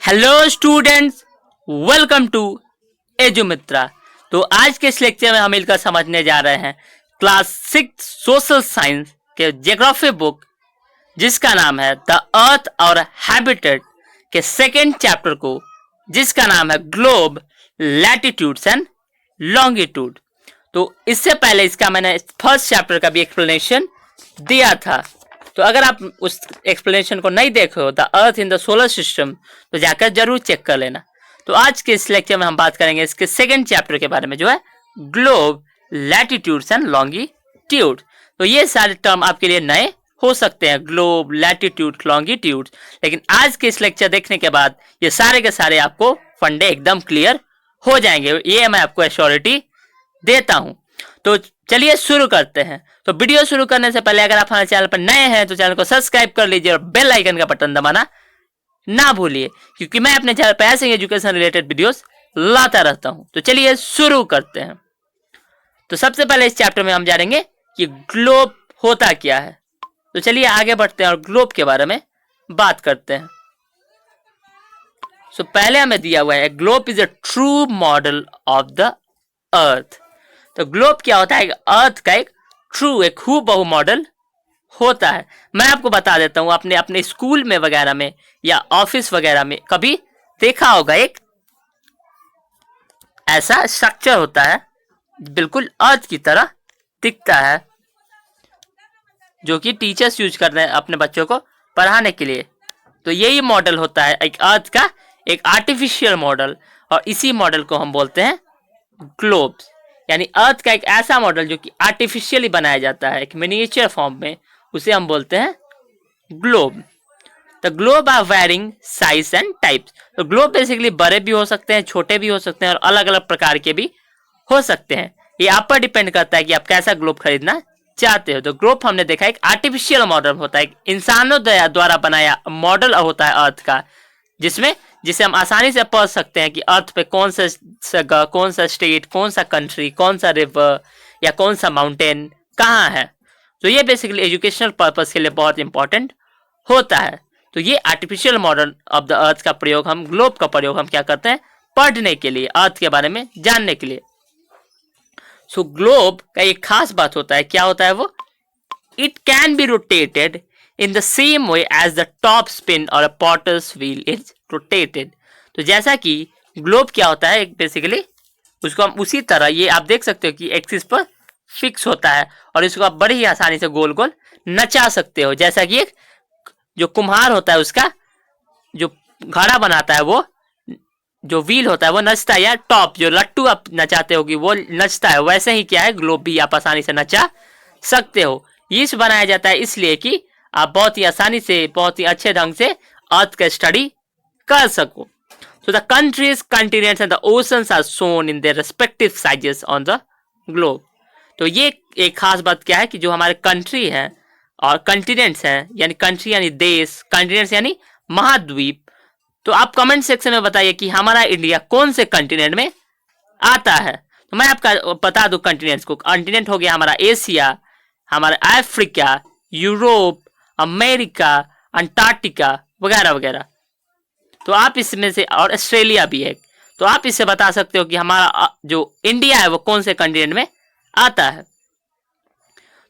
Hello students, welcome to Edumitra. तो आज के इस लेक्चर में हम मिलकर समझने जा रहे हैं क्लास 6 सोशल साइंस के ज्योग्राफी बुक जिसका नाम है द अर्थ और हैबिटेट के सेकेंड चैप्टर को, जिसका नाम है ग्लोब, लैटिट्यूड्स एंड लॉन्गिट्यूड। तो इससे पहले इसका मैंने फर्स्ट चैप्टर का भी एक्सप्लेनेशन दिया था। तो अगर आप उस एक्सप्लेनेशन को नहीं देखे हो the earth in the solar system तो जाकर जरूर चेक कर लेना। तो आज के इस लेक्चर में हम बात करेंगे इसके सेकंड चैप्टर के बारे में, जो है ग्लोब, लैटिट्यूड्स एंड लॉन्गिट्यूड। तो ये सारे टर्म आपके लिए नए हो सकते हैं, ग्लोब, लैटिट्यूड, लॉन्गिट्यूड, लेकिन आज के इस लेक्चर देखने के बाद ये सारे के सारे आपको फंडे एकदम क्लियर हो जाएंगे, ये मैं आपको एश्योरिटी देता हूं। तो चलिए शुरू करते हैं। तो वीडियो शुरू करने से पहले अगर आप हमारे चैनल पर नए हैं तो चैनल को सब्सक्राइब कर लीजिए और बेल आइकन का बटन दबाना ना भूलिए, क्योंकि मैं अपने चैनल पर ऐसे एजुकेशन रिलेटेड वीडियोस लाता रहता हूं। तो चलिए शुरू करते हैं। तो सबसे पहले इस चैप्टर में हम जानेंगे कि ग्लोब होता क्या है। तो चलिए आगे बढ़ते हैं और ग्लोब के बारे में बात करते हैं। सो पहले हमें दिया हुआ है globe is a true model of the अर्थ। तो ग्लोब क्या होता है? अर्थ का एक ट्रू, एक हूबहू मॉडल होता है। मैं आपको बता देता हूं, अपने अपने स्कूल में वगैरह में या ऑफिस वगैरह में कभी देखा होगा, एक ऐसा स्ट्रक्चर होता है बिल्कुल अर्थ की तरह दिखता है, जो कि टीचर्स यूज करते हैं अपने बच्चों को पढ़ाने के लिए। तो यही मॉडल होता है एक अर्थ का, एक आर्टिफिशियल मॉडल, और इसी मॉडल को हम बोलते हैं ग्लोब। यानी अर्थ का एक ऐसा मॉडल जो कि आर्टिफिशियली बनाया जाता है एक मिनिएचर फॉर्म में, उसे हम बोलते हैं globe. The globe are varying size and types. तो ग्लोब बेसिकली बड़े भी हो सकते हैं, छोटे भी हो सकते हैं, और अलग अलग प्रकार के भी हो सकते हैं। ये आप पर डिपेंड करता है कि आप कैसा ग्लोब खरीदना चाहते हो। तो ग्लोब हमने देखा एक आर्टिफिशियल मॉडल होता है, इंसानों द्वारा बनाया मॉडल होता है अर्थ का, जिसे हम आसानी से पढ़ सकते हैं कि अर्थ पे कौन सा जगह, कौन सा स्टेट, कौन सा कंट्री, कौन सा रिवर या कौन सा माउंटेन कहाँ है। तो ये बेसिकली एजुकेशनल पर्पस के लिए बहुत इंपॉर्टेंट होता है। तो ये आर्टिफिशियल मॉडल ऑफ द अर्थ का प्रयोग, हम ग्लोब का प्रयोग हम क्या करते हैं? पढ़ने के लिए, अर्थ के बारे में जानने के लिए। सो ग्लोब का एक खास बात होता है, क्या होता है वो? It can be rotated in the same way as the top spin or a potter's wheel is rotated। तो जैसा कि ग्लोब क्या होता है बेसिकली, उसको हम उसी तरह, ये आप देख सकते हो कि एक्सिस पर फिक्स होता है और इसको आप बड़ी ही आसानी से गोल गोल नचा सकते हो। जैसा कि एक जो कुम्हार होता है उसका जो घड़ा बनाता है, वो जो व्हील होता है वो नचता है, या टॉप जो लट्टू आप नचाते हो कि वो नचता है, वैसे ही क्या है ग्लोब भी आप आसानी से नचा सकते हो। ये बनाया जाता है इसलिए कि आप बहुत ही आसानी से, बहुत ही अच्छे ढंग से अर्थ का स्टडी कर सको। So the countries, continents and the oceans are shown in their respective sizes on the globe। तो ये एक खास बात क्या है कि जो हमारे कंट्री हैं और कंटिनेंट्स हैं, यानी कंट्री यानी देश, कंटिनेंट्स यानी महाद्वीप। तो आप कमेंट सेक्शन में बताइए कि हमारा इंडिया कौन से कंटिनेंट में आता है। तो मैं आपका बता दूं कंटिनेंट्स को। कंटिनेंट हो गया हमारा एशिया, हमारा अफ्रीका, यूरोप, अमेरिका, अंटार्कटिका वगैरह वगैरह। तो आप इसमें से, और ऑस्ट्रेलिया भी है, तो आप इससे बता सकते हो कि हमारा जो इंडिया है वो कौन से कंटिनेंट में आता है।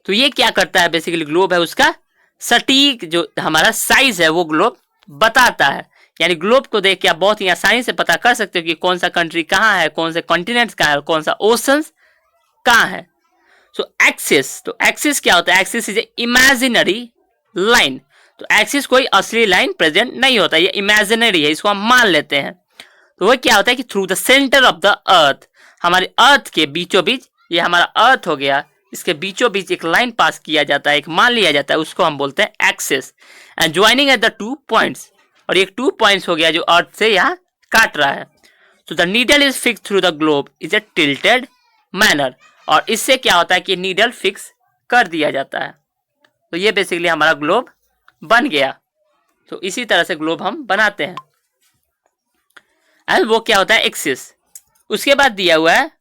तो ये क्या करता है बेसिकली, ग्लोब है उसका सटीक जो हमारा साइज है वो ग्लोब बताता है। यानी ग्लोब को देख के आप बहुत ही आसानी से पता कर सकते हो कि कौन सा कंट्री कहाँ है, कौन से कॉन्टिनेंट्स कहाँ है, कौन सा ओशंस कहाँ है। सो एक्सिस, तो एक्सिस क्या होता है? Axis is a imaginary line. तो एक्सिस कोई असली लाइन प्रेजेंट नहीं होता, ये इमेजिनरी है, इसको हम मान लेते हैं। तो वो क्या होता है कि through the centre of the अर्थ, हमारे अर्थ के बीचों बीच, ये हमारा अर्थ हो गया, इसके बीचों बीच एक लाइन पास किया जाता है, एक मान लिया जाता है, उसको हम बोलते हैं axis, and joining at the 2 points. और एक 2 पॉइंट्स हो गया जो अर्थ से यहाँ काट रहा है। So the needle is fix through the globe is a tilted manner. और इससे क्या होता है कि नीडल फिक्स कर दिया जाता है। तो ये बेसिकली हमारा ग्लोब बन गया। तो इसी तरह से ग्लोब हम बनाते हैं। एंड वो क्या होता है? एक्सिस। उसके बाद दिया हुआ है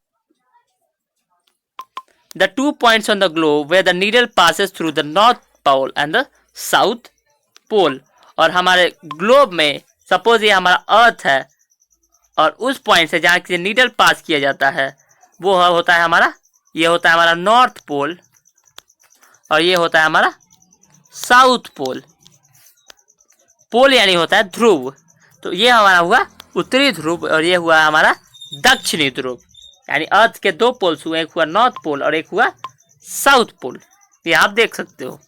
the 2 points on the globe where the needle passes through the north pole and the south pole. और हमारे ग्लोब में सपोज ये हमारा अर्थ है और उस पॉइंट से जहाँ से नीडल पास किया जाता है वो होता है हमारा, ये होता है हमारा नॉर्थ पोल और ये होता है हमारा साउथ पोल। पोल यानी होता है ध्रुव, तो ये हमारा हुआ उत्तरी ध्रुव और ये हुआ हमारा दक्षिणी ध्रुव। यानी अर्थ के दो पोल्स हुए, एक हुआ नॉर्थ पोल और एक हुआ साउथ पोल, ये आप देख सकते हो।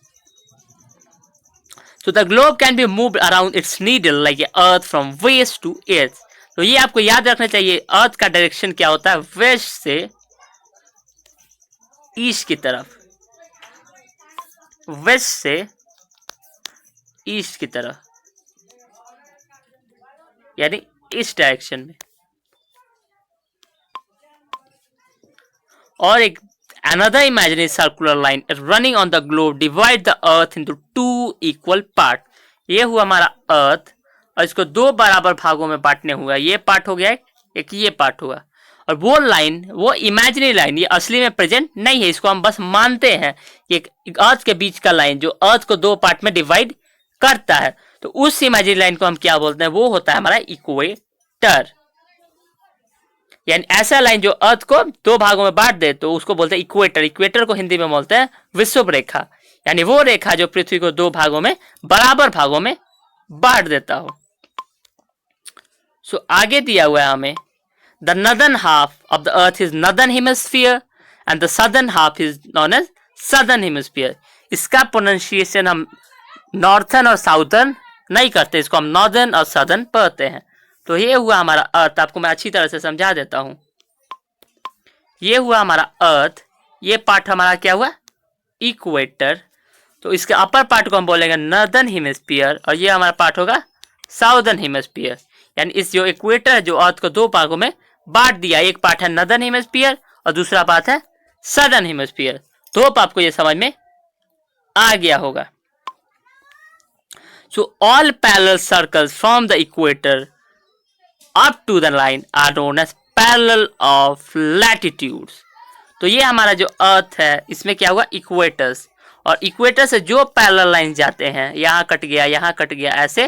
So the globe can be moved around its needle like a earth from west to east. तो ये आपको याद रखना चाहिए, अर्थ का डायरेक्शन क्या होता है, वेस्ट से ईस्ट की तरफ, वेस्ट से ईस्ट की तरफ, यानी इस डायरेक्शन में। और एक another imaginary circular line running on the globe divide the earth into two equal part. ये हुआ हमारा अर्थ और इसको दो बराबर भागों में बांटने हुआ, ये पार्ट हो गया एक ये पार्ट हुआ। और वो लाइन, वो इमेजिनरी लाइन, ये असली में प्रेजेंट नहीं है, इसको हम बस मानते हैं कि एक अर्थ के बीच का लाइन जो अर्थ को दो पार्ट में डिवाइड करता है, तो उस इमेजिनरी लाइन को हम क्या बोलते हैं, वो होता है हमारा इक्वेटर। यानी ऐसा लाइन जो अर्थ को दो भागों में बांट दे तो उसको बोलते हैं इक्वेटर। इक्वेटर को हिंदी में बोलते हैं विषुव रेखा, यानी वो रेखा जो पृथ्वी को दो भागों में बराबर भागों में बांट देता हो। सो आगे दिया हुआ है हमें, the northern half of the earth is northern hemisphere and the southern half is known as southern hemisphere. इसका प्रोनाउंसिएशन हम नॉर्थर्न और साउथर्न नहीं करते, इसको हम नॉर्दर्न और सदर्न पढ़ते हैं। तो ये हुआ हमारा अर्थ, आपको मैं अच्छी तरह से समझा देता हूं। ये हुआ हमारा अर्थ, ये पार्ट हमारा क्या हुआ, इक्वेटर। तो इसके अपर पार्ट को हम बोलेंगे नॉर्दर्न हेमिस्फीयर और ये हमारा पार्ट होगा साउदर्न हेमिस्फीयर। यानी इस जो इक्वेटर है जो अर्थ को दो भागों में बांट दिया, एक पार्ट है नॉर्दर्न हेमिस्फीयर और दूसरा पार्ट है सदर्न हेमिस्फीयर। तो होप आपको ये समझ में आ गया होगा। So all parallel circles from the equator up to the line are known as parallel of latitudes. तो ये हमारा जो अर्थ है इसमें क्या हुआ, इक्वेटर्स, और इक्वेटर से जो पैरेलल लाइन जाते हैं, यहाँ कट गया यहाँ कट गया, ऐसे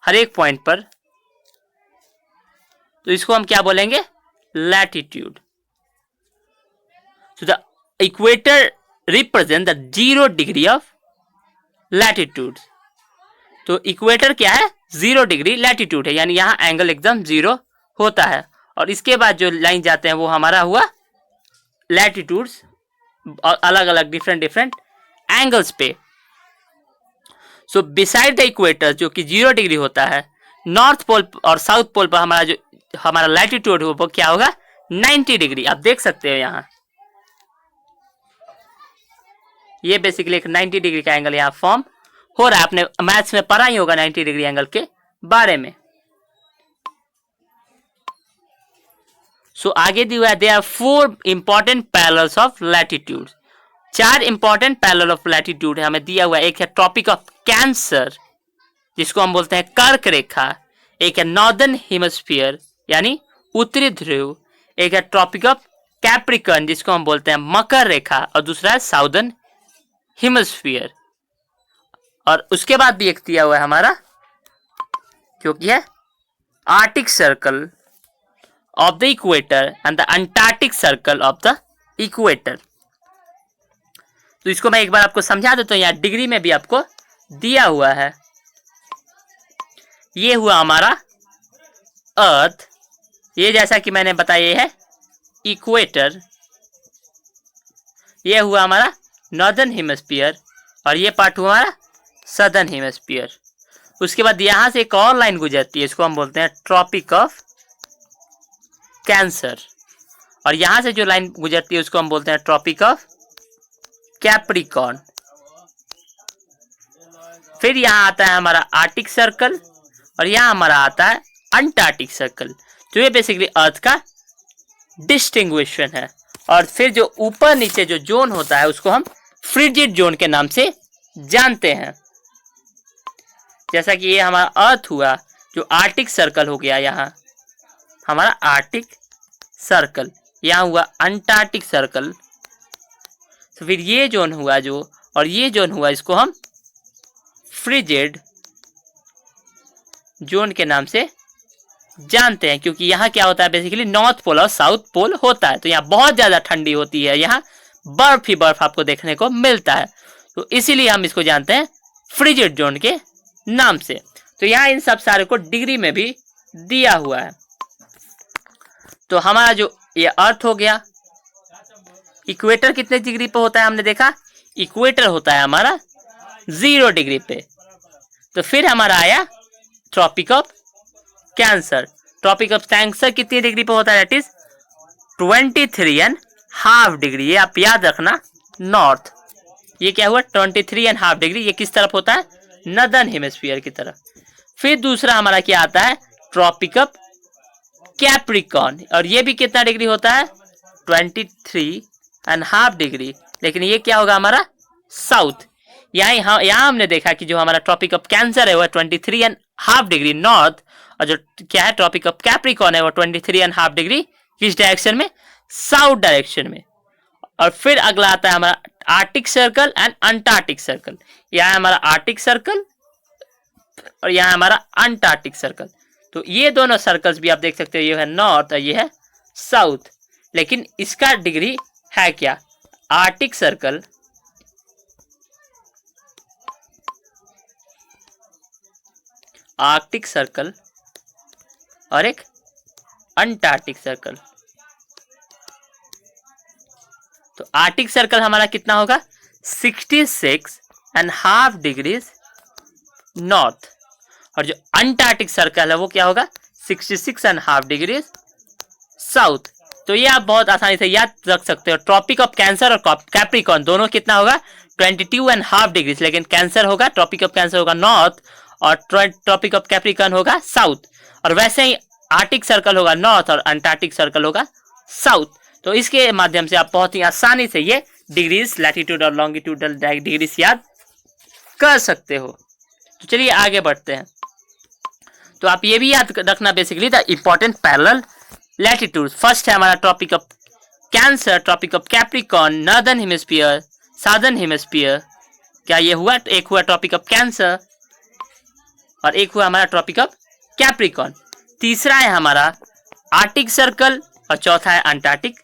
हर एक पॉइंट पर, तो इसको हम क्या बोलेंगे, latitude. So the equator represent the 0 degree of latitude. तो इक्वेटर क्या है, 0 डिग्री लैटिट्यूड है, यानी यहाँ एंगल एकदम 0 होता है। और इसके बाद जो लाइन जाते हैं वो हमारा हुआ लैटिट्यूड्स, और अलग अलग डिफरेंट एंगल्स पे। सो बिसाइड द इक्वेटर जो कि 0 डिग्री होता है, नॉर्थ पोल और साउथ पोल पर हमारा जो हमारा लैटिट्यूड वो क्या होगा, 90 डिग्री। आप देख सकते हो यहाँ, ये बेसिकली एक 90 डिग्री का एंगल यहाँ फॉर्म हो रहा है। आपने मैथ्स में पढ़ा ही होगा 90 डिग्री एंगल के बारे में। सो आगे दिया है, there are 4 important parallels of latitude. 4 important parallel of latitude है हमें दिया हुआ है। एक है ट्रॉपिक ऑफ कैंसर जिसको हम बोलते हैं कर्क रेखा, एक है नॉर्दर्न हेमिस्फीयर यानी उत्तरी ध्रुव, एक है ट्रॉपिक ऑफ कैप्रिकॉर्न जिसको हम बोलते हैं मकर रेखा, और दूसरा है साउदर्न हेमिस्फीयर। और उसके बाद भी एक दिया हुआ है हमारा जो कि है Arctic circle of the equator and the Antarctic circle of the equator. तो इसको मैं एक बार आपको समझा देता हूँ, यहाँ डिग्री में भी आपको दिया हुआ है। ये हुआ हमारा अर्थ, ये जैसा कि मैंने बताया ये है इक्वेटर, ये हुआ हमारा नॉर्दर्न हेमिस्फीयर और ये पार्ट हुआ हमारा सदर्न हेमिस्फीयर। उसके बाद यहाँ से एक और लाइन गुजरती है, इसको हम बोलते हैं ट्रॉपिक ऑफ कैंसर, और यहाँ से जो लाइन गुजरती है उसको हम बोलते हैं ट्रॉपिक ऑफ कैप्रिकॉर्न। फिर यहाँ आता है हमारा आर्टिक सर्कल और यहाँ हमारा आता है अंटार्कटिक सर्कल, जो ये बेसिकली अर्थ का डिस्टिंग्विशन है। और फिर जो ऊपर नीचे जो जोन होता है उसको हम फ्रिजिड जोन के नाम से जानते हैं। जैसा कि ये हमारा अर्थ हुआ जो आर्टिक सर्कल हो गया, यहाँ हमारा आर्टिक सर्कल, यहाँ हुआ अंटार्कटिक सर्कल, तो फिर ये जोन हुआ जो, और ये जोन हुआ, इसको हम फ्रिजिड जोन के नाम से जानते हैं, क्योंकि यहाँ क्या होता है बेसिकली नॉर्थ पोल और साउथ पोल होता है, तो यहाँ बहुत ज्यादा ठंडी होती है, यहाँ बर्फ ही बर्फ आपको देखने को मिलता है, तो इसीलिए हम इसको जानते हैं फ्रिजिड जोन के नाम से। तो यहाँ इन सब सारे को डिग्री में भी दिया हुआ है। तो हमारा जो ये अर्थ हो गया, इक्वेटर कितने डिग्री पे होता है हमने देखा, इक्वेटर होता है हमारा 0 डिग्री पे। तो फिर हमारा आया Tropic of Cancer. Tropic of Cancer कितनी डिग्री पे होता है, दैट इज 23.5 डिग्री। ये आप याद रखना, नॉर्थ। ये क्या हुआ 23.5 डिग्री, ये किस तरफ होता है, नदर्न हेमिस्फीयर की तरफ। फिर दूसरा हमारा क्या आता है, ट्रॉपिक ऑफ कैप्रिकॉर्न, और ये भी कितना डिग्री होता है 23.5 डिग्री, लेकिन ये क्या होगा हमारा साउथ। यहाँ हमने देखा कि जो हमारा ट्रॉपिक ऑफ कैंसर है वो 23.5 डिग्री नॉर्थ, और जो क्या है ट्रॉपिक ऑफ कैप्रिकॉर्न है वो 23.5 डिग्री किस डायरेक्शन में, साउथ डायरेक्शन में। और फिर अगला आता है हमारा Arctic Circle and Antarctic circle. यहाँ हमारा आर्टिक सर्कल और यहाँ हमारा अंटार्कटिक सर्कल। तो ये दोनों सर्कल्स भी आप देख सकते हो, ये है नॉर्थ और ये है साउथ, लेकिन इसका डिग्री है क्या, आर्टिक सर्कल आर्कटिक सर्कल और एक अंटार्कटिक सर्कल। तो आर्कटिक सर्कल हमारा कितना होगा 66.5 डिग्रीज नॉर्थ, और जो अंटार्कटिक सर्कल है वो क्या होगा 66.5 डिग्रीज साउथ। तो ये आप बहुत आसानी से याद रख सकते हो। ट्रॉपिक ऑफ कैंसर और कैप्रिकॉर्न दोनों कितना होगा 22.5 डिग्रीज, लेकिन कैंसर होगा, ट्रॉपिक ऑफ कैंसर होगा नॉर्थ और ट्रॉपिक ऑफ कैप्रिकॉर्न होगा साउथ, और वैसे ही आर्टिक सर्कल होगा नॉर्थ और अंटार्कटिक सर्कल होगा साउथ। तो इसके माध्यम से आप बहुत ही आसानी से ये डिग्रीज, लैटिट्यूड और लॉन्गिट्यूडल डिग्रीज याद कर सकते हो। तो चलिए आगे बढ़ते हैं। तो आप ये भी याद रखना basically the important parallel latitude. First है हमारा Tropic of Cancer, Tropic of Capricorn, northern hemisphere, southern hemisphere. क्या ये हुआ, एक हुआ ट्रॉपिक ऑफ कैंसर और एक हुआ हमारा ट्रॉपिक ऑफ कैप्रिकॉर्न। तीसरा है हमारा आर्टिक सर्कल और चौथा है अंटार्कटिक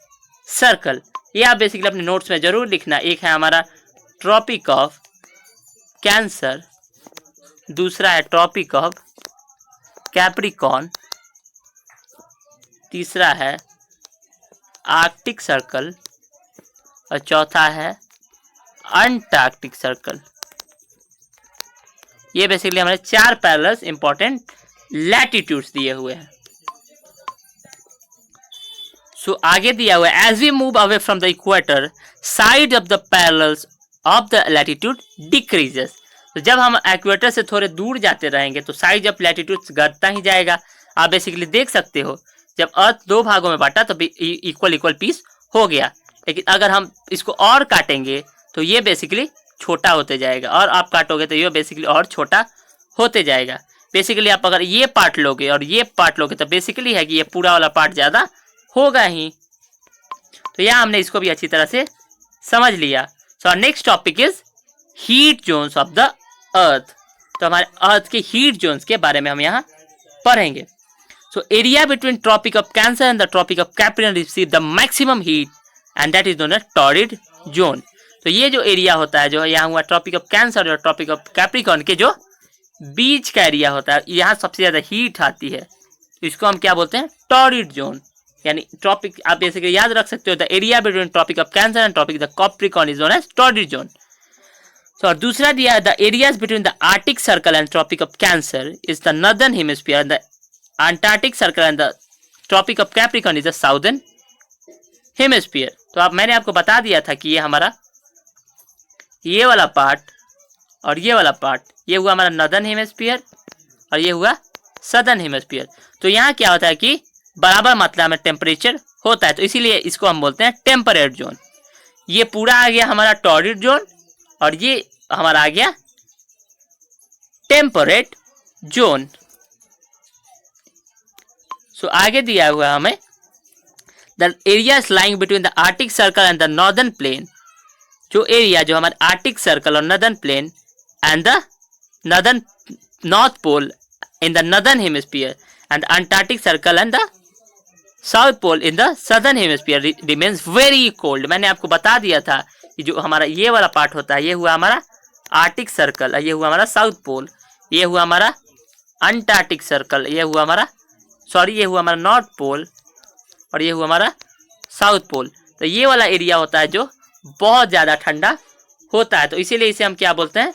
सर्कल। ये आप बेसिकली अपने नोट्स में जरूर लिखना। एक है हमारा ट्रॉपिक ऑफ कैंसर, दूसरा है ट्रॉपिक ऑफ कैप्रिकॉर्न, तीसरा है आर्कटिक सर्कल और चौथा है अंटार्कटिक सर्कल। ये बेसिकली हमारे 4 पैरेलल्स इंपॉर्टेंट लैटिट्यूड्स दिए हुए हैं। सो आगे दिया हुआ है as we move away from the equator side of the parallels of the latitude decreases. तो जब हम इक्वेटर से थोड़े दूर जाते रहेंगे तो साइज ऑफ लैटिट्यूड घटता ही जाएगा। आप बेसिकली देख सकते हो जब अर्थ 2 भागों में बांटा तो इक्वल पीस हो गया, लेकिन अगर हम इसको और काटेंगे तो ये बेसिकली छोटा होते जाएगा, और आप काटोगे तो ये बेसिकली और छोटा होते जाएगा। बेसिकली आप अगर ये पार्ट लोगे और ये पार्ट लोगे तो बेसिकली है कि ये पूरा वाला पार्ट ज़्यादा होगा ही। तो यहाँ हमने इसको भी अच्छी तरह से समझ लिया। So next topic is heat zones of the अर्थ। तो हमारे अर्थ के हीट जोन्स के बारे में हम यहाँ पढ़ेंगे। So area between Tropic of Cancer and the Tropic of Capricorn receive the maximum heat and that is known as torrid zone. तो ये जो एरिया होता है, जो यहाँ हुआ ट्रॉपिक ऑफ कैंसर और ट्रॉपिक ऑफ कैप्रिकॉर्न के जो बीच का एरिया होता है, यहाँ सबसे ज्यादा हीट आती है, तो इसको हम क्या बोलते हैं टॉरिड जोन। यानी ट्रॉपिक आप बेसिकली याद रख सकते हो the area between Tropic of Cancer and Tropic of Capricorn is known as torrid zone. So, और दूसरा दिया the areas between the Arctic Circle and Tropic of Cancer is the northern hemisphere, the Antarctic Circle and the Tropic of Capricorn is the southern hemisphere. तो आप मैंने आपको बता दिया था कि ये हमारा ये वाला पार्ट और ये वाला पार्ट, ये हुआ हमारा नॉर्दर्न हेमिस्फीयर और ये हुआ सदर्न हेमिस्फीयर। तो यहाँ क्या होता है कि बराबर मात्रा में टेम्परेचर होता है, तो इसीलिए इसको हम बोलते हैं टेम्परेट जोन। ये पूरा आ गया हमारा टॉरिड जोन और ये हमारा आ गया टेम्परेट जोन। सो आगे दिया हुआ हमें the areas lying between the Arctic Circle and the northern plain. जो एरिया जो हमारे आर्टिक सर्कल और northern plain and the northern north pole in the northern hemisphere and the Antarctic Circle and the South Pole in the southern hemisphere remains very cold। मैंने आपको बता दिया था कि जो हमारा ये वाला पार्ट होता है ये हुआ हमारा आर्टिक सर्कल, ये हुआ हमारा साउथ पोल, ये हुआ हमारा अंटार्कटिक सर्कल, ये हुआ हमारा ये हुआ हमारा नॉर्थ पोल और ये हुआ हमारा साउथ पोल। तो ये वाला एरिया होता है जो बहुत ज़्यादा ठंडा होता है, तो इसीलिए इसे हम क्या बोलते हैं,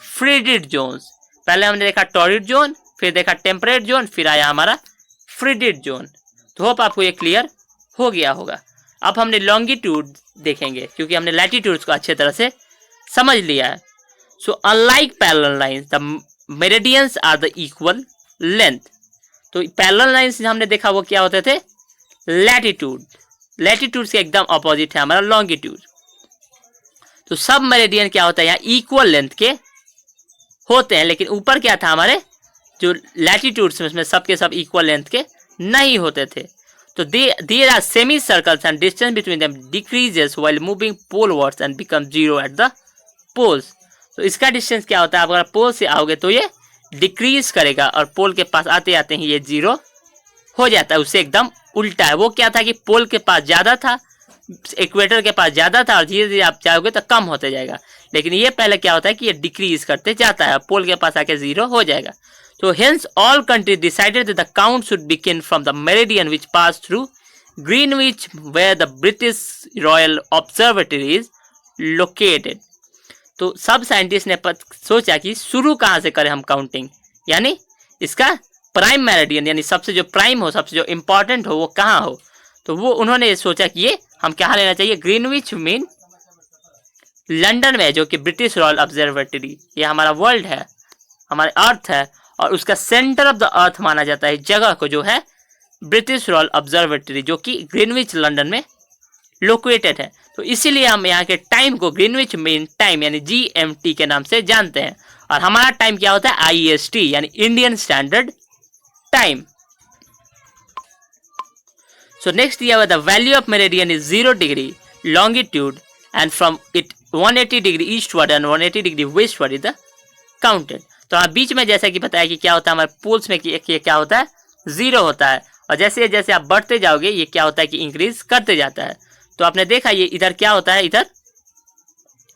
फ्रिजिड जोन्स। पहले हमने देखा टॉरिड जोन, फिर देखा टेम्परेट जोन, फिर आया हमारा फ्रिजिड जोन। तो होप आपको ये क्लियर हो गया होगा। अब हमने लॉन्गिट्यूड देखेंगे क्योंकि हमने लैटिट्यूड्स को अच्छे तरह से समझ लिया है। So unlike parallel lines the meridians are the equal length. तो पैरेलल लाइंस हमने देखा वो क्या होते थे, लैटिट्यूड। लैटिट्यूड से एकदम अपोजिट है हमारा लॉन्गिट्यूड। तो सब मेरिडियन क्या होता है यहाँ इक्वल लेंथ के होते हैं, लेकिन ऊपर क्या था हमारे जो लैटिट्यूड्स में सबके सब इक्वल लेंथ के नहीं होते थे। तो there are semi circles and distance between them decreases while moving polewards and become zero at the poles. तो इसका डिस्टेंस क्या होता है, आप अगर पोल से आओगे तो ये डिक्रीज करेगा और पोल के पास आते आते ही ये जीरो हो जाता है। उससे एकदम उल्टा है। वो क्या था कि पोल के पास ज़्यादा था, इक्वेटर के पास ज़्यादा था और धीरे धीरे आप चाहोगे तो कम होते जाएगा, लेकिन ये पहले क्या होता है कि ये डिक्रीज करते जाता है, पोल के पास आके जीरो हो जाएगा। So hence all countries decided that the count should begin from the meridian which passed through Greenwich where the British Royal Observatory is located। तो सब साइंटिस्ट ने सोचा कि शुरू कहाँ से करें हम काउंटिंग, यानी इसका प्राइम मेरिडियन यानी सबसे जो प्राइम हो, सबसे जो इम्पोर्टेंट हो वो कहाँ हो। तो वो उन्होंने सोचा कि ये हम कहाँ लेना चाहिए, ग्रीनविच मीन लंदन में, जो कि ब्रिटिश रॉयल ऑब्जर्वेटरी, ये हमारा वर्ल्ड है, हमारे अर्थ है और उसका सेंटर ऑफ द अर्थ माना जाता है जगह को, जो है ब्रिटिश रॉयल ऑब्जर्वेटरी, जो कि ग्रीनविच लंदन में लोकेटेड है। तो इसीलिए हम यहाँ के टाइम को ग्रीनविच मीन टाइम यानी GMT के नाम से जानते हैं। और हमारा टाइम क्या होता है, IST यानी Indian standard time. So next दिया हुआ the value of meridian is 0 degree longitude and from it 180 degree eastward and 180 degree westward is the counted. तो आप बीच में जैसा कि बताया कि क्या होता है हमारे पोल्स में कि क्या होता है, जीरो होता है, और जैसे जैसे आप बढ़ते जाओगे ये क्या होता है कि इंक्रीज करते जाता है। तो आपने देखा ये इधर क्या होता है, इधर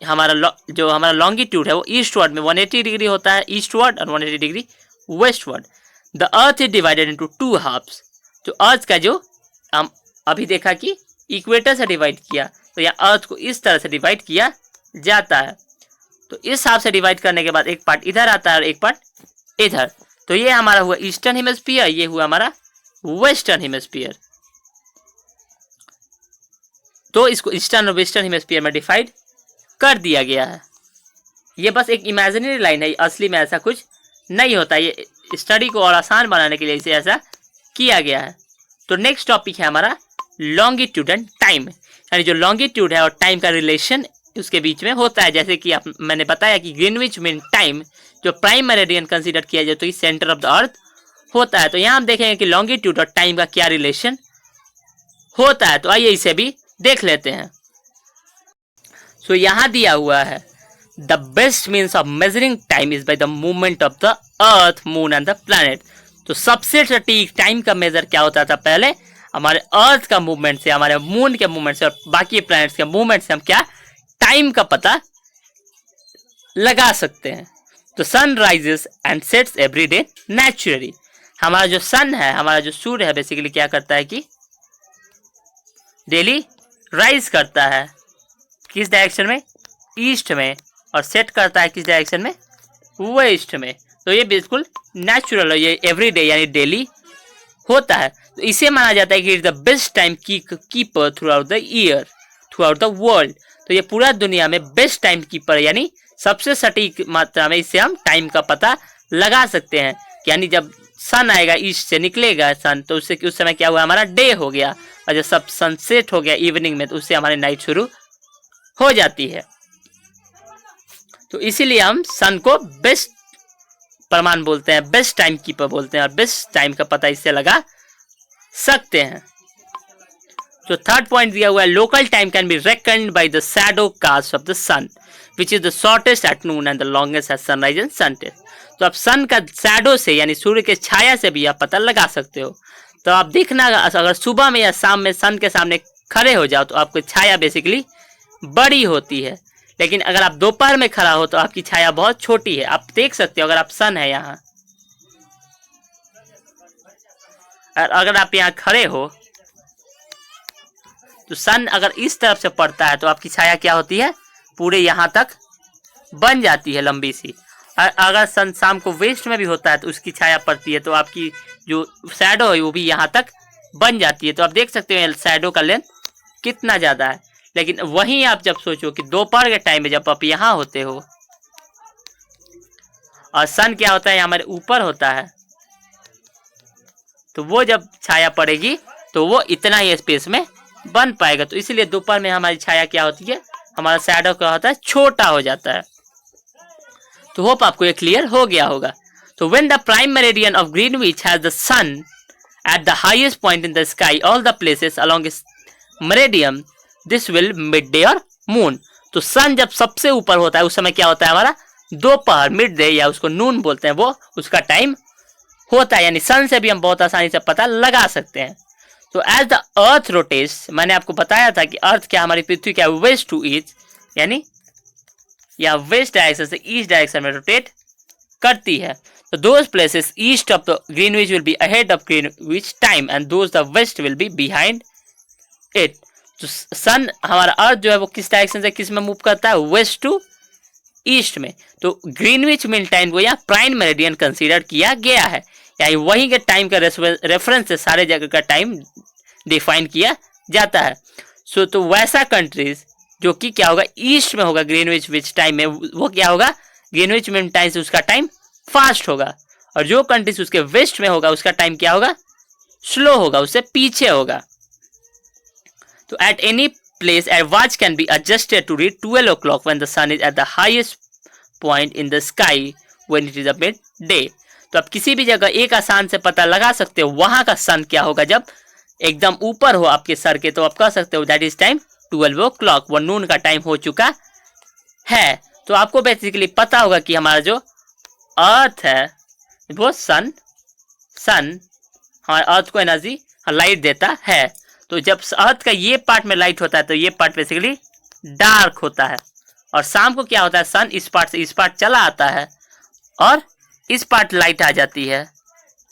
हमारा जो हमारा लॉन्गिट्यूड है वो ईस्टवर्ड में 180 डिग्री होता है, ईस्टवर्ड, और 180 degree westward. The earth is divided into 2 halves. तो अर्थ का जो हम अभी देखा कि इक्वेटर से डिवाइड किया, तो यहाँ अर्थ को इस तरह से डिवाइड किया जाता है। तो इस हिसाब से डिवाइड करने के बाद एक पार्ट इधर आता है और एक पार्ट इधर। तो ये हमारा हुआ ईस्टर्न हेमिस्फीयर, ये हुआ हमारा वेस्टर्न हेमिस्फीयर। तो इसको ईस्टर्न और वेस्टर्न हेमिस्फीयर में डिवाइड कर दिया गया है। ये बस एक इमेजिनरी लाइन है, असली में ऐसा कुछ नहीं होता। ये स्टडी को और आसान बनाने के लिए इसे ऐसा किया गया है। तो नेक्स्ट टॉपिक है हमारा लॉन्गिट्यूड एंड टाइम, यानी जो लॉन्गिट्यूड है और टाइम का रिलेशन उसके बीच में होता है। जैसे कि मैंने बताया कि ग्रीनविच मीन टाइम जो प्राइम मेरिडियन कंसीडर किया जाए तो ये सेंटर ऑफ द अर्थ होता है। तो यहाँ हम देखेंगे कि लॉन्गिट्यूड और टाइम का क्या रिलेशन होता है। तो आइए इसे भी देख लेते हैं। सो यहाँ दिया हुआ है the best means of measuring time is by the movement of the earth, moon and the planet. तो सबसे सटीक टाइम का मेजर क्या होता था, पहले हमारे अर्थ का मूवमेंट से, हमारे मून के मूवमेंट से और बाकी प्लैनेट्स के मूवमेंट से हम क्या टाइम का पता लगा सकते हैं। तो sun rises and sets every day naturally. हमारा जो सन है, हमारा जो सूर्य है, बेसिकली क्या करता है कि डेली राइज करता है किस डायरेक्शन में, ईस्ट में, और सेट करता है किस डायरेक्शन में, वेस्ट में। तो ये बिल्कुल नेचुरल है, ये एवरीडे यानी डेली होता है। तो इसे माना जाता है कि it the best time keeper through out the year, through out the world. तो ये पूरा दुनिया में बेस्ट टाइम कीपर यानी सबसे सटीक मात्रा में इससे हम टाइम का पता लगा सकते हैं। यानी जब सन आएगा, ईस्ट से निकलेगा सन, तो उससे उस समय क्या हुआ, हमारा डे हो गया, और जब सब सनसेट हो गया इवनिंग में, तो उससे हमारी नाइट शुरू हो जाती है। तो इसीलिए हम सन को बेस्ट प्रमाण बोलते हैं, बेस्ट टाइम कीपर बोलते हैं, और बेस्ट टाइम का पता इससे लगा सकते हैं। जो थर्ड पॉइंट दिया हुआ है, local time can be reckoned by the shadow cast of the sun which is the shortest at noon and the longest at sunrise and sunset. तो आप सन का शैडो से यानी सूर्य के छाया से भी आप पता लगा सकते हो। तो आप देखना, अगर सुबह में या शाम में सन के सामने खड़े हो जाओ तो आपको छाया बेसिकली बड़ी होती है, लेकिन अगर आप दोपहर में खड़ा हो तो आपकी छाया बहुत छोटी है। आप देख सकते हो, अगर आप सन है यहाँ, अगर आप यहाँ खड़े हो तो सन अगर इस तरफ से पड़ता है तो आपकी छाया क्या होती है, पूरे यहाँ तक बन जाती है लंबी सी। अगर सन शाम को वेस्ट में भी होता है तो उसकी छाया पड़ती है तो आपकी जो शैडो है वो भी यहाँ तक बन जाती है। तो आप देख सकते हो शैडो का लेंथ कितना ज़्यादा है। लेकिन वहीं आप जब सोचो कि दोपहर के टाइम में जब आप यहाँ होते हो और सन क्या होता है हमारे ऊपर होता है, तो वो जब छाया पड़ेगी तो वो इतना ही स्पेस में बन पाएगा। तो इसलिए दोपहर में हमारी छाया क्या होती है, हमारा शैडो क्या होता है, छोटा हो जाता है। तो होप आपको ये क्लियर हो गया होगा। तो when the prime meridian of Greenwich has the sun at the highest point in the sky all the places along is meridian this will midday or noon. तो सन जब सबसे ऊपर होता है उस समय क्या होता है, हमारा दोपहर, मिड डे या उसको नून बोलते हैं, वो उसका टाइम होता है। यानी सन से भी हम बहुत आसानी से पता लगा सकते हैं। तो एज द अर्थ रोटेट्स, मैंने आपको बताया था कि अर्थ क्या, हमारी पृथ्वी क्या वेस्ट टू ईस्ट, यानी या वेस्ट डायरेक्शन से ईस्ट डायरेक्शन में रोटेट करती है। तो those places east of the Greenwich will be ahead of Greenwich time and those the west will be behind it. तो सन, हमारा अर्थ जो है वो किस डायरेक्शन से किस में मूव करता है, वेस्ट टू ईस्ट में। तो ग्रीनविच मीन टाइम को यहाँ प्राइम मेरिडियन कंसीडर किया गया है, यानी वहीं के टाइम का रेफरेंस से सारे जगह का टाइम डिफाइन किया जाता है। सो तो वैसा कंट्रीज जो कि क्या होगा, ईस्ट में होगा ग्रीनविच विच टाइम में, वो क्या होगा, ग्रीनविच मीन टाइम से उसका टाइम फास्ट होगा। और जो कंट्रीज उसके वेस्ट में होगा उसका टाइम क्या होगा, स्लो होगा, उससे पीछे होगा। तो at any place a watch can be adjusted to read 12 o'clock when the sun is at the highest point in the sky when it is a midday। तो आप किसी भी जगह एक आसान से पता लगा सकते हो वहां का सन क्या होगा जब एकदम ऊपर हो आपके सर के। तो आप कह सकते हो दैट इज टाइम 12 o'clock, वो नून का टाइम हो चुका है। तो आपको बेसिकली पता होगा कि हमारा जो अर्थ है वो सन हमारे अर्थ को एनर्जी लाइट देता है। तो जब अर्थ का ये पार्ट में लाइट होता है तो ये पार्ट बेसिकली डार्क होता है, और शाम को क्या होता है, सन इस पार्ट से इस पार्ट चला आता है और इस पार्ट लाइट आ जाती है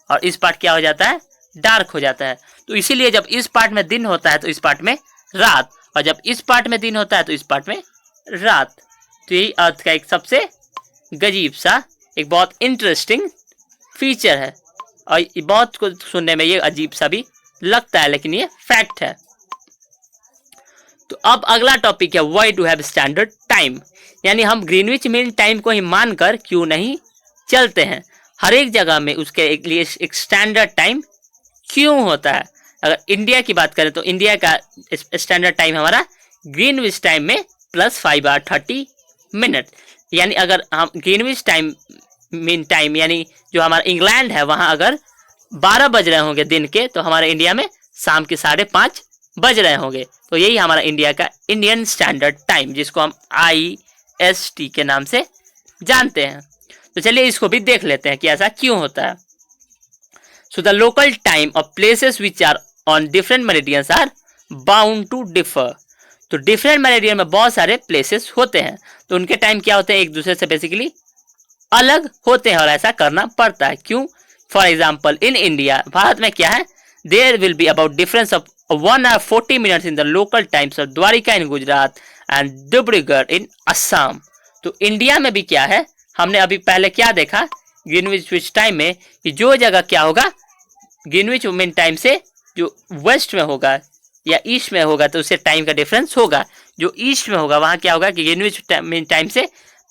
और इस पार्ट क्या हो जाता है, डार्क हो जाता है। तो इसीलिए जब इस पार्ट में दिन होता है तो इस पार्ट में रात, और जब इस पार्ट में दिन होता है तो इस पार्ट में रात। तो यही अर्थ का एक सबसे गजीब सा, एक बहुत इंटरेस्टिंग फीचर है, और बहुत कुछ सुनने में ये अजीब सा भी लगता है, लेकिन ये फैक्ट है। तो अब अगला टॉपिक है why do have standard time, यानी हम ग्रीनविच मीन टाइम को ही मानकर क्यों नहीं चलते हैं। हर एक जगह में उसके लिए एक स्टैंडर्ड टाइम क्यों होता है। अगर इंडिया की बात करें तो इंडिया का स्टैंडर्ड टाइम हमारा ग्रीनविच टाइम में +5 hours 30 minutes। यानी अगर हम ग्रीनविच टाइम मीन टाइम यानी जो हमारा इंग्लैंड है वहां अगर 12 बज रहे होंगे दिन के, तो हमारे इंडिया में शाम के 5:30 बज रहे होंगे। तो यही हमारा इंडिया का इंडियन स्टैंडर्ड टाइम, जिसको हम IST के नाम से जानते हैं। तो चलिए इसको भी देख लेते हैं कि ऐसा क्यों होता है। So the local time of places which are on different meridians are bound to differ. तो डिफरेंट मेरिडियन में बहुत सारे प्लेसेस होते हैं, तो उनके टाइम क्या होते हैं, एक दूसरे से बेसिकली अलग होते हैं, और ऐसा करना पड़ता है। क्यों? For example in India, Bharat में क्या है, there will be about difference of 1 hour 40 minutes in the local times of Dwarka in Gujarat and Dibrugarh in Assam. तो इंडिया में भी क्या है, हमने अभी पहले क्या देखा ग्रीनविच टाइम में, कि जो जगह क्या होगा ग्रीनविच मीन टाइम से जो वेस्ट में होगा या ईस्ट में होगा तो उससे टाइम का डिफरेंस होगा। जो ईस्ट में होगा वहां क्या होगा कि ग्रीनविच मीन टाइम से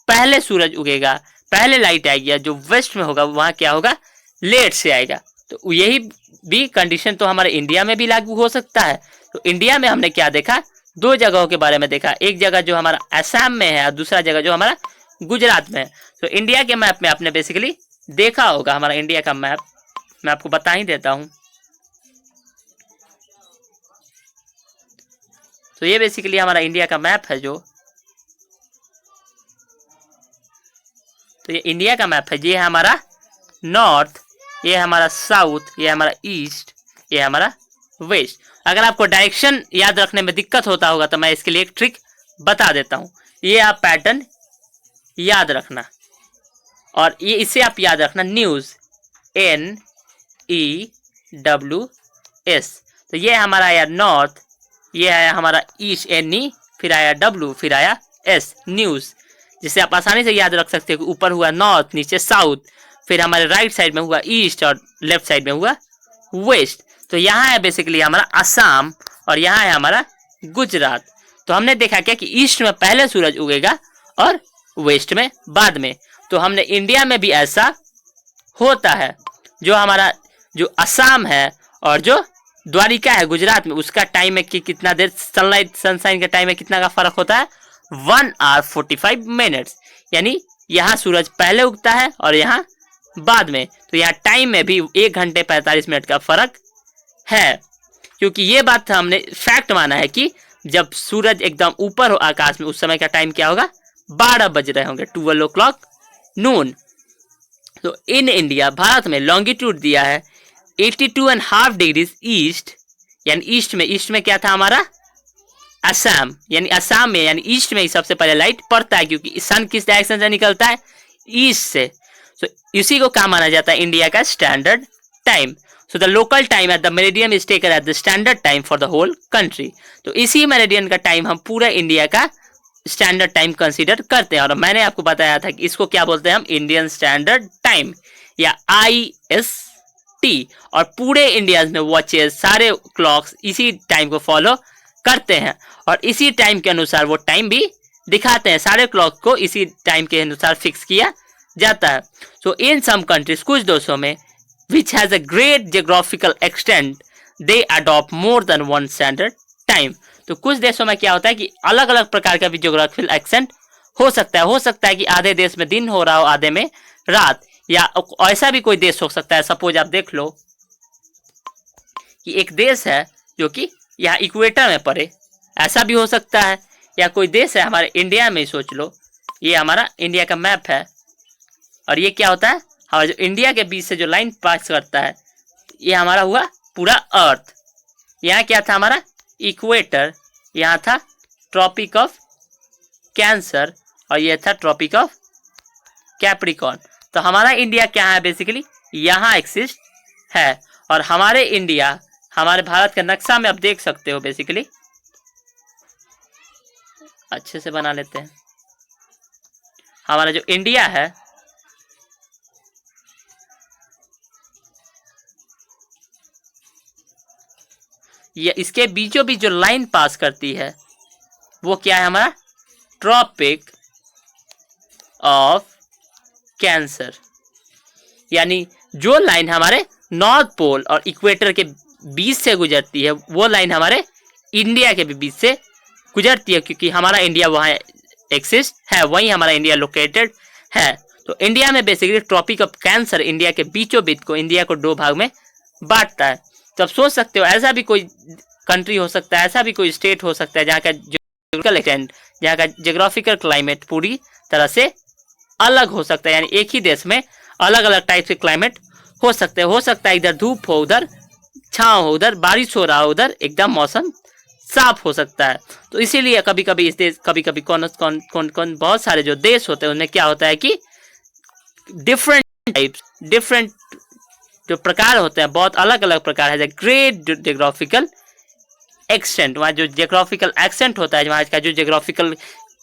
पहले सूरज उगेगा, पहले लाइट आएगी। जो वेस्ट में होगा वहां क्या होगा, लेट से आएगा। तो यही भी कंडीशन तो हमारे इंडिया में भी लागू हो सकता है। तो इंडिया में हमने क्या देखा, 2 जगहों के बारे में देखा, एक जगह जो हमारा असम में है और दूसरा जगह जो हमारा गुजरात में है। तो इंडिया के मैप में आपने बेसिकली देखा होगा, हमारा इंडिया का मैप मैं आपको बता ही देता हूं। तो ये बेसिकली हमारा इंडिया का मैप है जो, तो ये इंडिया का मैप है। ये है हमारा नॉर्थ, ये है हमारा साउथ, ये है हमारा ईस्ट, ये है हमारा वेस्ट। अगर आपको डायरेक्शन याद रखने में दिक्कत होता होगा तो मैं इसके लिए एक ट्रिक बता देता हूँ। ये आप पैटर्न याद रखना और ये इसे आप याद रखना, न्यूज़, NEWS। तो ये हमारा आया नॉर्थ, ये आया हमारा ईस्ट, NE, फिर आया W, फिर आया S, न्यूज़, जिसे आप आसानी से याद रख सकते हो कि ऊपर हुआ नॉर्थ, नीचे साउथ, फिर हमारे राइट साइड में हुआ ईस्ट और लेफ्ट साइड में हुआ वेस्ट। तो यहाँ है बेसिकली हमारा असम और यहाँ है हमारा गुजरात। तो हमने देखा क्या कि ईस्ट में पहले सूरज उगेगा और वेस्ट में बाद में। तो हमने इंडिया में भी ऐसा होता है। जो हमारा जो असम है और जो द्वारिका है गुजरात में, उसका टाइम में कि कितना देर सनशाइन के टाइम में कितना का फर्क होता है, 1 hour 45 minutes। यानी यहाँ सूरज पहले उगता है और यहाँ बाद में। तो यहाँ टाइम में भी 1 घंटे 45 मिनट का फर्क है, क्योंकि ये बात हमने फैक्ट माना है कि जब सूरज एकदम ऊपर हो आकाश में, उस समय का टाइम क्या होगा, 12 बज रहे होंगे, 12 o'clock नून। तो इन इंडिया, भारत में लॉन्गिट्यूड दिया है 82.5 डिग्रीज ईस्ट, यानी ईस्ट में क्या था हमारा, असम। यानी असम में, यानी ईस्ट में ही सबसे पहले लाइट पड़ता है, क्योंकि सन किस डायरेक्शन से निकलता है, ईस्ट से। तो इसी को क्या माना जाता है, इंडिया का standard time. So the local time at the meridian is taken at the standard time for the whole country. तो इसी मेरिडियन का टाइम हम पूरा इंडिया का स्टैंडर्ड टाइम कंसीडर करते हैं। और मैंने आपको बताया था कि इसको क्या बोलते हैं हम, इंडियन स्टैंडर्ड टाइम या IST। और पूरे इंडिया में वॉचेस, सारे क्लॉक्स इसी टाइम को फॉलो करते हैं और इसी टाइम के अनुसार वो टाइम भी दिखाते हैं। सारे क्लॉक को इसी टाइम के अनुसार फिक्स किया जाता है। सो इन सम कंट्रीज, कुछ देशों में, which has a great geographical extent, they adopt more than one standard time। तो कुछ देशों में क्या होता है कि अलग अलग प्रकार का भी जियोग्राफिकल एक्सेंट हो सकता है कि आधे देश में दिन हो रहा हो, आधे में रात, या ऐसा भी कोई देश हो सकता है। सपोज आप देख लो कि एक देश है जो कि यहाँ इक्वेटर में पड़े, ऐसा भी हो सकता है। या कोई देश है हमारे इंडिया में ही सोच लो, ये हमारा इंडिया का मैप है और ये क्या होता है, हमारा जो इंडिया के बीच से जो लाइन पास करता है, ये हमारा हुआ पूरा अर्थ। यहाँ क्या था हमारा इक्वेटर, यहाँ था ट्रॉपिक ऑफ कैंसर और ये था ट्रॉपिक ऑफ कैप्रिकॉर्न। तो हमारा इंडिया क्या है, बेसिकली यहाँ एक्सिस्ट है। और हमारे इंडिया, हमारे भारत का नक्शा में आप देख सकते हो, बेसिकली अच्छे से बना लेते हैं। हमारा जो इंडिया है, ये इसके बीचों बीच जो लाइन पास करती है वो क्या है, हमारा ट्रॉपिक ऑफ कैंसर। यानी जो लाइन हमारे नॉर्थ पोल और इक्वेटर के बीच से गुजरती है, वो लाइन हमारे इंडिया के भी बीच से गुजरती है, क्योंकि हमारा इंडिया वहाँ एक्सिस्ट है, वहीं हमारा इंडिया लोकेटेड है। तो इंडिया में basically Tropic of Cancer India के बीचों बीच को, इंडिया को 2 भाग में बांटता है। तो आप सोच सकते हो ऐसा भी कोई कंट्री हो सकता है, ऐसा भी कोई स्टेट हो सकता है जहाँ का जियोग्राफिकल एक्सटेंट, जहाँ का जियोग्राफिकल क्लाइमेट पूरी तरह से अलग हो सकता है। यानी एक ही देश में अलग अलग टाइप के क्लाइमेट हो सकते हैं। हो सकता है इधर धूप हो, उधर छाँव हो, उधर बारिश हो रहा हो, उधर एकदम मौसम साफ हो सकता है। तो इसीलिए कभी कभी इस देश, कभी कभी कौन बहुत सारे जो देश होते हैं उनमें क्या होता है कि डिफरेंट टाइप्स, डिफरेंट जो प्रकार होते हैं, बहुत अलग अलग प्रकार है। ग्रेट जियोग्राफिकल एक्सटेंट, वहाँ जो जियोग्राफिकल एक्सेंट होता है, वहाँ का जो जियोग्राफिकल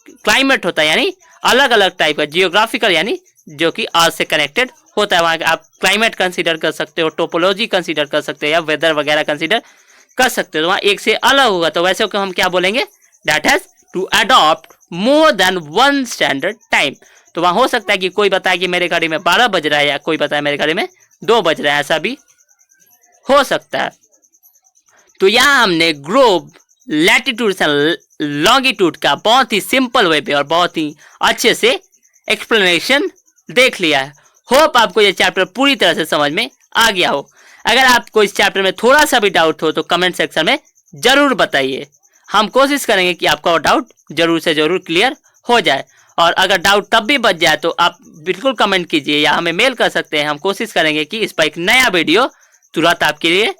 क्लाइमेट होता है, यानी अलग अलग टाइप का जियोग्राफिकल, यानी जो कि अर्थ से कनेक्टेड होता है। वहाँ का आप क्लाइमेट कंसीडर कर सकते हो, टोपोलॉजी कंसीडर कर सकते हो, या वेदर वगैरह कंसीडर कर सकते हो। तो वहाँ एक से अलग होगा, तो वैसे को हम क्या बोलेंगे, that has to adopt more than one standard time. तो वहाँ हो सकता है कि कोई बताए कि मेरे घड़ी में 12 बज रहा है, या कोई बताए मेरे घड़ी में 2 बज रहा है, ऐसा भी हो सकता है। तो यहाँ हमने ग्लोब, लैटिट्यूड एंड लॉन्गिट्यूड का बहुत ही सिंपल वे पे और बहुत ही अच्छे से एक्सप्लेनेशन देख लिया है। होप आपको ये चैप्टर पूरी तरह से समझ में आ गया हो। अगर आपको इस चैप्टर में थोड़ा सा भी डाउट हो तो कमेंट सेक्शन में जरूर बताइए। हम कोशिश करेंगे कि आपका वो डाउट जरूर से जरूर क्लियर हो जाए। और अगर डाउट तब भी बच जाए तो आप बिल्कुल कमेंट कीजिए या हमें मेल कर सकते हैं। हम कोशिश करेंगे कि इस पर एक नया वीडियो तुरंत आपके लिए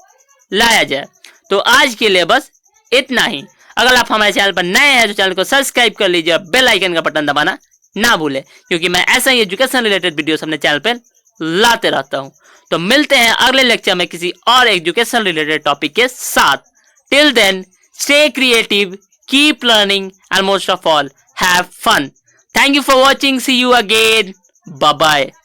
लाया जाए। तो आज के लिए बस इतना ही। अगर आप हमारे चैनल पर नए हैं तो चैनल को सब्सक्राइब कर लीजिए और बेल आइकन का बटन दबाना ना भूलें, क्योंकि मैं ऐसा ही एजुकेशन रिलेटेड वीडियोस अपने चैनल पर लाते रहता हूं। तो मिलते हैं अगले लेक्चर में किसी और एजुकेशन रिलेटेड टॉपिक के साथ। Till then, stay creative, keep learning, and most of all, have fun. Thank you for watching. See you again. Bye bye.